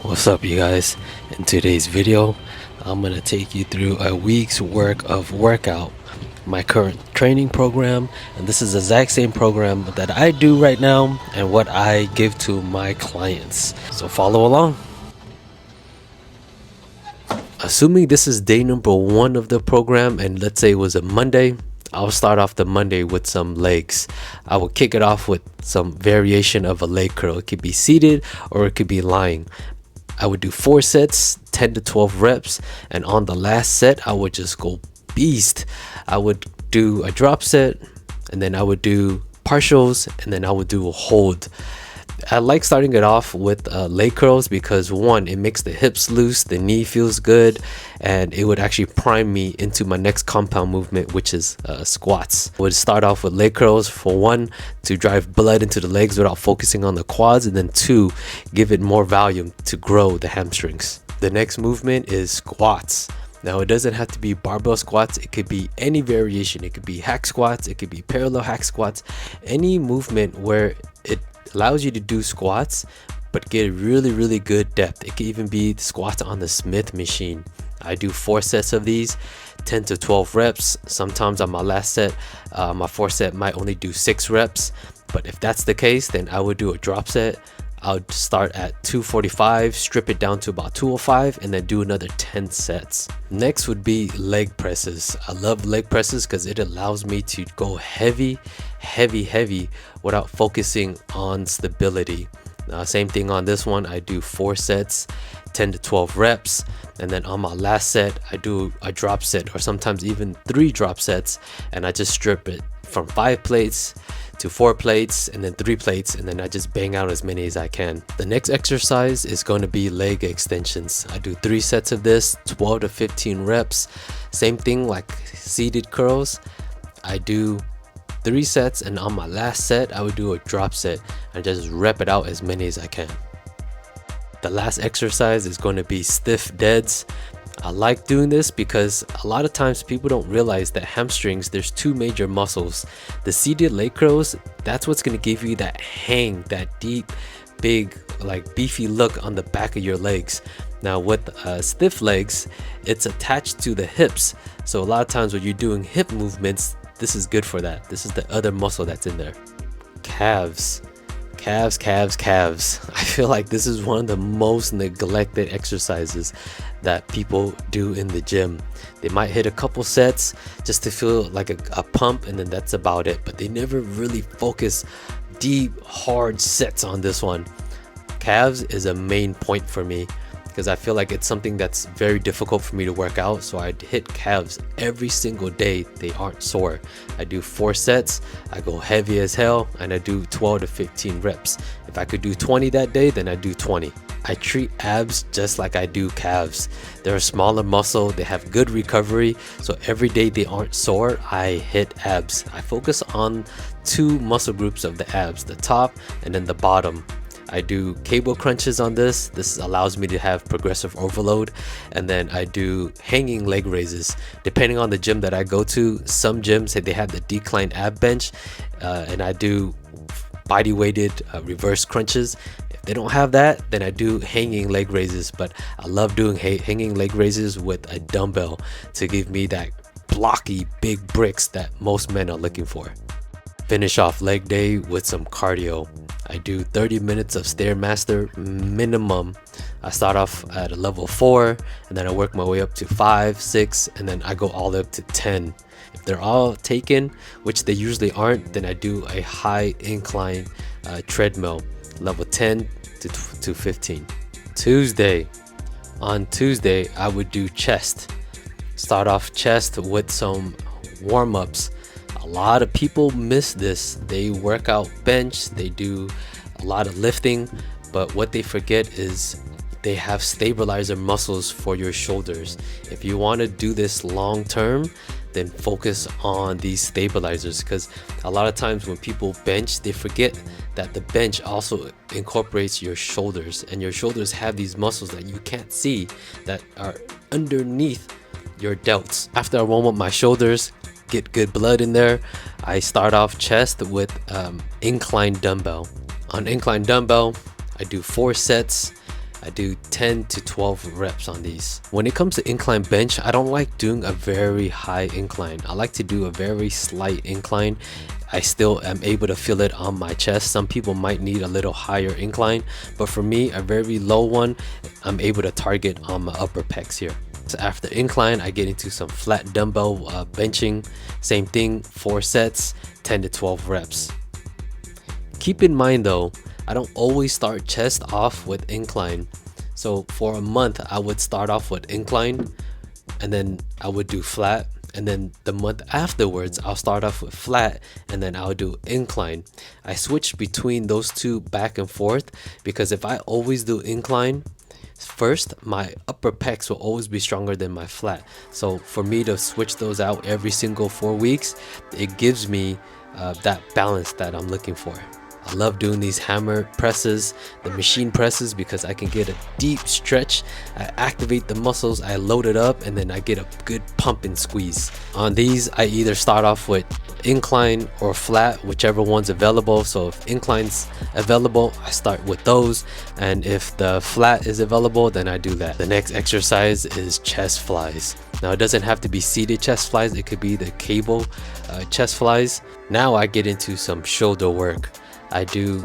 What's up, you guys? In today's video, I'm gonna take you through a week's work of workout, my current training program, and this is the exact same program that I do right now and what I give to my clients. So follow along. Assuming this is day number 1 of the program, and let's say it was a Monday, I'll start off the Monday with some legs. I will kick it off with some variation of a leg curl. It could be seated or it could be lying. I would do 4 sets, 10 to 12 reps, and on the last set, I would just go beast. I would do a drop set, and then I would do partials, and then I would do a hold. I like starting it off with leg curls because one, it makes the hips loose, the knee feels good, and it would actually prime me into my next compound movement, which is squats. I would start off with leg curls for one, to drive blood into the legs without focusing on the quads, and then two, give it more volume to grow the hamstrings. The next movement is squats. Now, it doesn't have to be barbell squats. It could be any variation. It could be hack squats. It could be parallel hack squats. Any movement where it allows you to do squats but get really good depth. It could even be squats on the Smith machine. I do 4 sets of these, 10 to 12 reps. Sometimes on my last set, my 4th set might only do 6 reps, but if that's the case, then I would do a drop set. I would start at 245, strip it down to about 205, and then do another 10 sets. Next would be leg presses. I love leg presses because it allows me to go heavy without focusing on stability. Same thing on this one. I do 4 sets, 10 to 12 reps, and then on my last set, I do a drop set, or sometimes even 3 drop sets, and I just strip it from 5 plates to 4 plates, and then 3 plates, and then I just bang out as many as I can. The next exercise is going to be leg extensions. I do 3 sets of this, 12 to 15 reps. Same thing like seated curls. I do 3 sets, and on my last set, I would do a drop set and just rep it out as many as I can. The last exercise is going to be stiff deads. I like doing this because a lot of times people don't realize that hamstrings, there's 2 major muscles. The seated leg curls, that's what's going to give you that hang, that deep, big, like beefy look on the back of your legs. Now with stiff legs, it's attached to the hips. So a lot of times when you're doing hip movements, this is good for that. This is the other muscle that's in there. Calves. I feel like this is one of the most neglected exercises that people do in the gym. They might hit a couple sets just to feel like a pump, and then that's about it, but they never really focus deep, hard sets on this one. Calves is a main point for me because I feel like it's something that's very difficult for me to work out, so I hit calves every single day. They aren't sore. I do 4 sets, I go heavy as hell, and I do 12 to 15 reps. If I could do 20 that day, then I do 20. I treat abs just like I do calves. They're a smaller muscle, they have good recovery, so every day they aren't sore, I hit abs. I focus on 2 muscle groups of the abs, the top and then the bottom. I do cable crunches on this. This allows me to have progressive overload. And then I do hanging leg raises. Depending on the gym that I go to, some gyms say they have the decline ab bench, and I do body weighted reverse crunches. If they don't have that, then I do hanging leg raises. But I love doing hanging leg raises with a dumbbell to give me that blocky big bricks that most men are looking for. Finish off leg day with some cardio. I do 30 minutes of Stairmaster minimum. I start off at a level 4, and then I work my way up to 5, 6, and then I go all the way up to 10. If they're all taken, which they usually aren't, then I do a high incline treadmill, level 10 to 15. On Tuesday, I would do chest. Start off chest with some warm-ups. A lot of people miss this. They work out bench, they do a lot of lifting, but what they forget is they have stabilizer muscles for your shoulders. If you want to do this long term, then focus on these stabilizers, because a lot of times when people bench, they forget that the bench also incorporates your shoulders, and your shoulders have these muscles that you can't see that are underneath your delts. After I warm up my shoulders, get good blood in there, I start off chest with incline dumbbell. On incline dumbbell, I do 4 sets, I do 10 to 12 reps on these. When it comes to incline bench, I don't like doing a very high incline. I like to do a very slight incline. I still am able to feel it on my chest. Some people might need a little higher incline, but for me, a very low one, I'm able to target on my upper pecs here. So after incline, I get into some flat dumbbell benching. Same thing, 4 sets, 10 to 12 reps. Keep in mind though, I don't always start chest off with incline. So for a month, I would start off with incline, and then I would do flat. And then the month afterwards, I'll start off with flat, and then I'll do incline. I switch between those two back and forth because if I always do incline first, my upper pecs will always be stronger than my flat. So for me to switch those out every single 4 weeks, it gives me that balance that I'm looking for. I love doing these hammer presses, the machine presses, because I can get a deep stretch. I activate the muscles, I load it up, and then I get a good pump and squeeze. On these, I either start off with incline or flat, whichever one's available. So if incline's available, I start with those, and if the flat is available, then I do that. The next exercise is chest flies. Now it doesn't have to be seated chest flies, it could be the cable chest flies. Now I get into some shoulder work. I do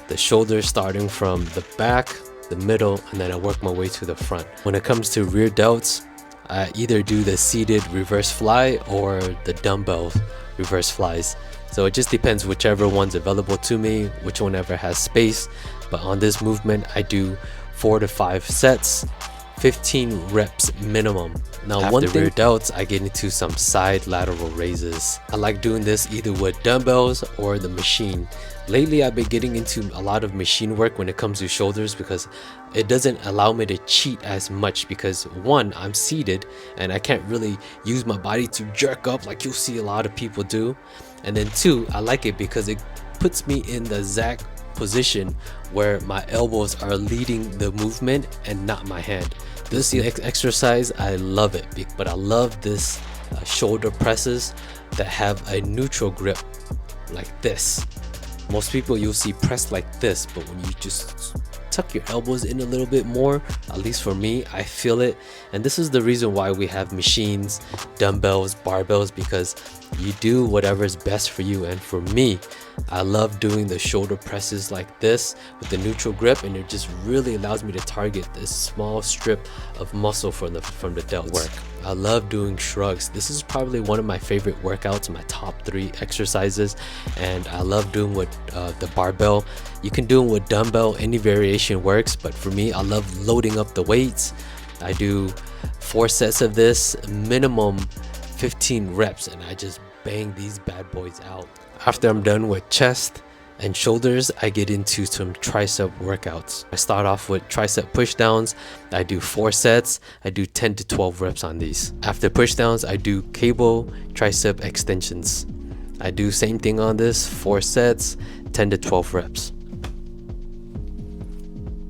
the shoulders starting from the back, the middle, and then I work my way to the front. When it comes to rear delts, I either do the seated reverse fly or the dumbbell reverse flies. So it just depends whichever one's available to me, which one ever has space. But on this movement, I do 4 to 5 sets, 15 reps minimum. Now after rear delts, I get into some side lateral raises. I like doing this either with dumbbells or the machine. Lately, I've been getting into a lot of machine work when it comes to shoulders because it doesn't allow me to cheat as much because one, I'm seated and I can't really use my body to jerk up like you'll see a lot of people do. And then two, I like it because it puts me in the Zach position where my elbows are leading the movement and not my hand. This next exercise, I love it, but I love this shoulder presses that have a neutral grip like this. Most people you'll see pressed like this, but when you just tuck your elbows in a little bit more, at least for me, I feel it. And this is the reason why we have machines, dumbbells, barbells, because you do whatever is best for you. And for me, I love doing the shoulder presses like this with the neutral grip, and it just really allows me to target this small strip of muscle from the delts. Work. I love doing shrugs. This is probably one of my favorite workouts, my top 3 exercises, and I love doing with the barbell. You can do them with dumbbell, any variation works, but for me, I love loading up the weights. I do 4 sets of this, minimum 15 reps, and I just bang these bad boys out. After I'm done with chest and shoulders, I get into some tricep workouts. I start off with tricep pushdowns. I do 4 sets. I do 10 to 12 reps on these. After pushdowns, I do cable tricep extensions. I do same thing on this, 4 sets, 10 to 12 reps.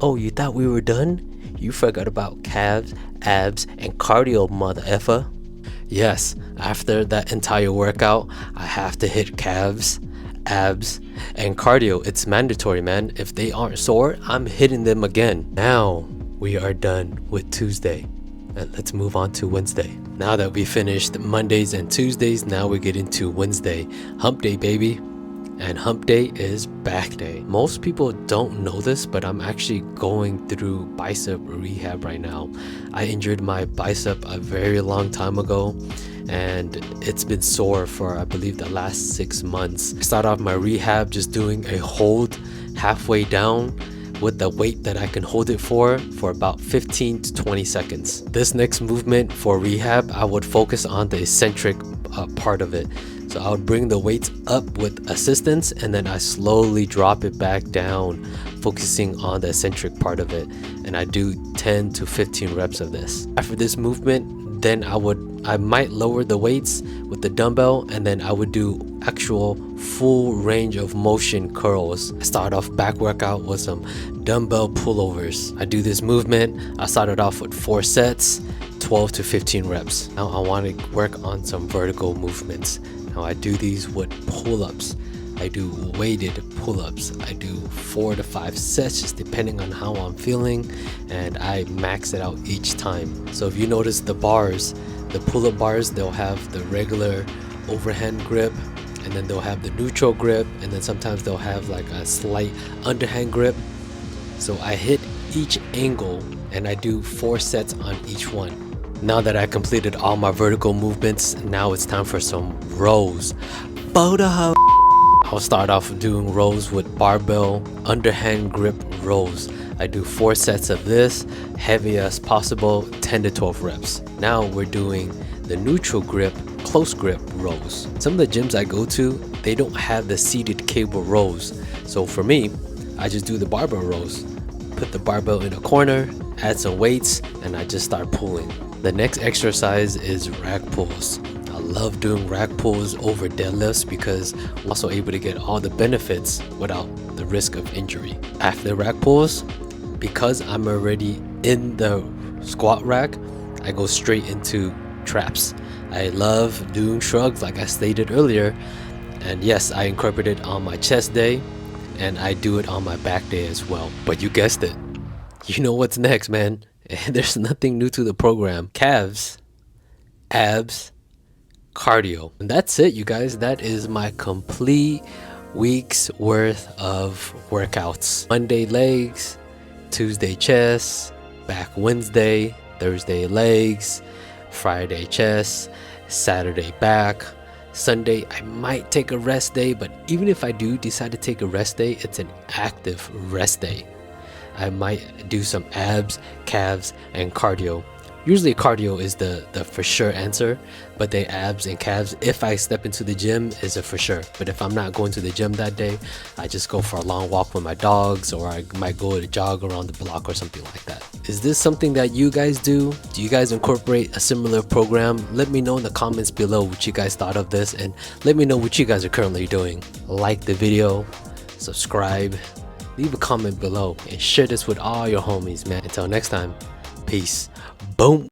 Oh, you thought we were done? You forgot about calves, abs, and cardio, mother effer. Yes, after that entire workout, I have to hit calves, abs, and cardio. It's mandatory, man. If they aren't sore, I'm hitting them again. Now we are done with Tuesday. And let's move on to Wednesday. Now that we finished Mondays and Tuesdays, now we get into Wednesday. Hump day, baby. And hump day is back day. Most people don't know this, but I'm actually going through bicep rehab right now. I injured my bicep a very long time ago, and it's been sore for I believe the last 6 months. I start off my rehab just doing a hold halfway down with the weight that I can hold it for about 15 to 20 seconds. This next movement for rehab, I would focus on the eccentric part of it. So I would bring the weights up with assistance, and then I slowly drop it back down, focusing on the eccentric part of it. And I do 10 to 15 reps of this. After this movement, then I might lower the weights with the dumbbell, and then I would do actual full range of motion curls. I start off back workout with some dumbbell pullovers. I do this movement. I started off with 4 sets, 12 to 15 reps. Now I want to work on some vertical movements. Now I do these with pull-ups. I do weighted pull-ups. I do 4 to 5 sets just depending on how I'm feeling, and I max it out each time. So if you notice the bars, the pull-up bars, they'll have the regular overhand grip, and then they'll have the neutral grip, and then sometimes they'll have like a slight underhand grip. So I hit each angle and I do 4 sets on each one. Now that I completed all my vertical movements, now it's time for some rows. Photo. I'll start off doing rows with barbell underhand grip rows. I do 4 sets of this, heavy as possible, 10 to 12 reps. Now we're doing the neutral grip, close grip rows. Some of the gyms I go to, they don't have the seated cable rows. So for me, I just do the barbell rows. Put the barbell in a corner, add some weights, and I just start pulling. The next exercise is rack pulls. I love doing rack pulls over deadlifts because I'm also able to get all the benefits without the risk of injury. After rack pulls, because I'm already in the squat rack, I go straight into traps. I love doing shrugs like I stated earlier, and yes, I incorporate it on my chest day and I do it on my back day as well. But you guessed it, you know what's next, man. There's nothing new to the program. Calves, abs, cardio, and that's it, you guys. That is my complete week's worth of workouts. Monday legs, Tuesday chest, back Wednesday, Thursday legs, Friday chest, Saturday back, Sunday I might take a rest day, but even if I do decide to take a rest day, it's an active rest day. I might do some abs, calves, and cardio. Usually cardio is the for sure answer, but the abs and calves, if I step into the gym, is a for sure. But if I'm not going to the gym that day, I just go for a long walk with my dogs, or I might go to jog around the block or something like that. Is this something that you guys do? Do you guys incorporate a similar program? Let me know in the comments below what you guys thought of this, and let me know what you guys are currently doing. Like the video, subscribe, leave a comment below, and share this with all your homies, man. Until next time, peace. Boom.